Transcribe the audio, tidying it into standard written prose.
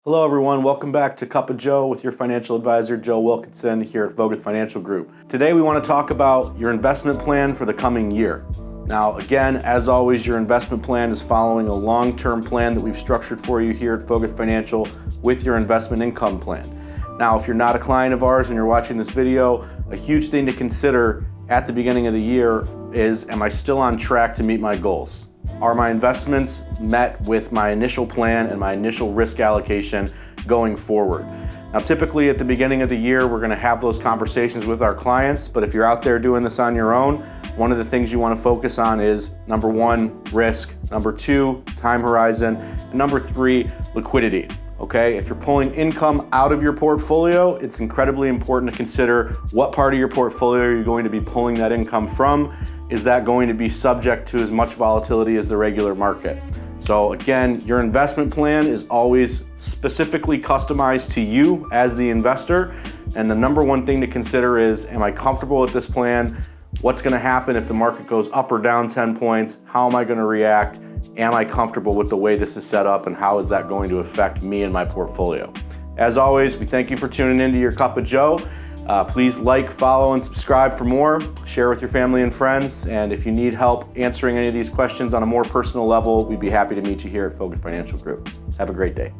Hello everyone, welcome back to Cup of Joe with your financial advisor, Joe Wilkinson here at Voguth Financial Group. Today we want to talk about your investment plan for the coming year. Now again, as always, your investment plan is following a long-term plan that we've structured for you here at Voguth Financial with your investment income plan. Now if you're not a client of ours and you're watching this video, a huge thing to consider at the beginning of the year is, am I still on track to meet my goals? Are my investments met with my initial plan and my initial risk allocation going forward? Now, typically at the beginning of the year, we're going to have those conversations with our clients, but if you're out there doing this on your own, one of the things you want to focus on is number one, risk, number two, time horizon, and number three, liquidity. Okay, if you're pulling income out of your portfolio, it's incredibly important to consider what part of your portfolio are you going to be pulling that income from. Is that going to be subject to as much volatility as the regular market? So again, your investment plan is always specifically customized to you as the investor. And the number one thing to consider is, am I comfortable with this plan? What's going to happen if the market goes up or down 10 points? How am I going to react? Am I comfortable with the way this is set up, and how is that going to affect me and my portfolio? As always, we thank you for tuning into your Cup of Joe. Please like, follow, and subscribe for more. Share with your family and friends. And if you need help answering any of these questions on a more personal level, we'd be happy to meet you here at Voguth Financial Group. Have a great day.